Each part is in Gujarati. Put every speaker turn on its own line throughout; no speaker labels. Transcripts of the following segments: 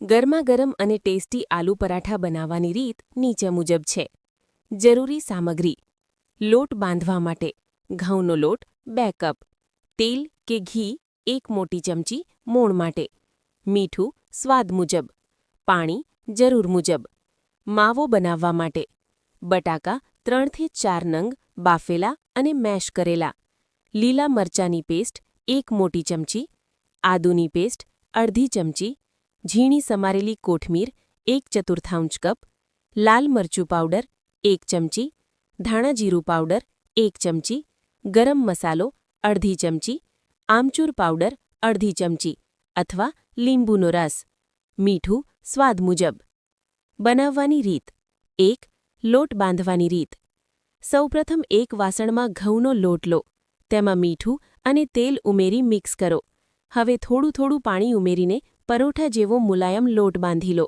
ગરમાગરમ અને ટેસ્ટી આલુ પરાઠા બનાવવાની રીત નીચે મુજબ છે. જરૂરી સામગ્રી: લોટ બાંધવા માટે ઘઉંનો લોટ 2 કપ, તેલ કે ઘી 1 મોટી ચમચી મોણ માટે, મીઠું સ્વાદ મુજબ, પાણી જરૂર મુજબ. માવો બનાવવા માટે બટાકા 3 થી 4 નંગ બાફેલા અને મેશ કરેલા, લીલા મરચાંની પેસ્ટ 1 મોટી ચમચી, આદુની પેસ્ટ અડધી ચમચી, ઝીણી સમારેલી કોથમીર 1/4 કપ, લાલ મરચું પાવડર 1 ચમચી, ધાણા જીરું પાવડર 1 ચમચી, ગરમ મસાલો અડધી ચમચી, આમચૂર પાવડર અડધી ચમચી અથવા લીંબુનો રસ, મીઠું સ્વાદ મુજબ. બનાવવાની રીત: 1. લોટ બાંધવાની રીત. સૌપ્રથમ એક વાસણમાં ઘઉંનો લોટ લો, તેમાં મીઠું અને તેલ ઉમેરી મિક્સ કરો. હવે થોડું પાણી ઉમેરીને પરોઠા જેવો મુલાયમ લોટ બાંધી લો.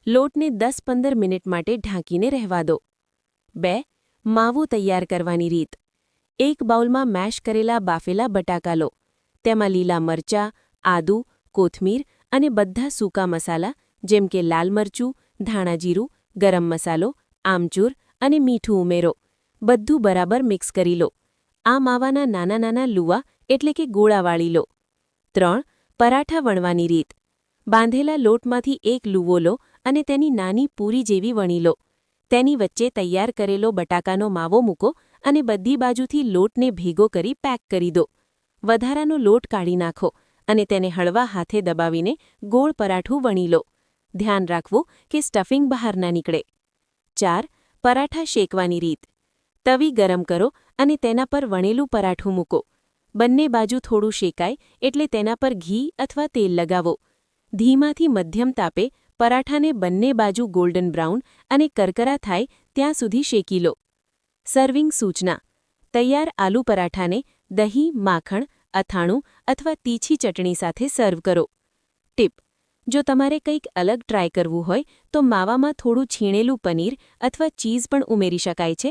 લોટને 10-15 મિનિટ માટે ઢાંકીને રહેવા દો. 2. માવો તૈયાર કરવાની રીત. એક બાઉલમાં મેશ કરેલા બાફેલા બટાકા લો. તેમાં લીલા મરચાં, આદુ, કોથમીર અને બધા સૂકા મસાલા જેમ કે લાલ મરચું, ધાણા જીરું, ગરમ મસાલો, આમચૂર અને મીઠું ઉમેરો. બધું બરાબર મિક્સ કરી લો. આ માવાના નાના લુવા એટલે કે ગોળા વાળી લો. 3. પરાઠા વણવાની રીત. બાંધેલા લોટમાંથી એક લુવો લો અને તેની નાની પૂરી જેવી વણી લો. તેની વચ્ચે તૈયાર કરેલો બટાકાનો માવો મૂકો અને બધી બાજુથી લોટને ભેગો કરી પેક કરી દો. વધારાનો લોટ કાઢી નાખો અને તેને હળવા હાથે દબાવીને ગોળ પરાઠું વણી લો. ધ્યાન રાખવું કે સ્ટફિંગ બહાર ના નીકળે. 4. પરાઠા શેકવાની રીત. તવી ગરમ કરો અને તેના પર વણેલું પરાઠું મૂકો. બંને બાજુ થોડું શેકાય એટલે તેના પર ઘી અથવા તેલ લગાવો. ધીમાથી મધ્યમ તાપે પરાઠાને બંને બાજુ ગોલ્ડન બ્રાઉન અને કરકરા થાય ત્યાં સુધી શેકી લો. સર્વિંગ સૂચના: તૈયાર આલુ પરાઠાને દહીં, માખણ, અથાણું અથવા તીખી ચટણી સાથે સર્વ કરો. ટીપ: જો તમારે કંઈક અલગ ટ્રાય કરવું હોય તો માવામાં થોડું છીણેલું પનીર અથવા ચીઝ પણ ઉમેરી શકાય છે.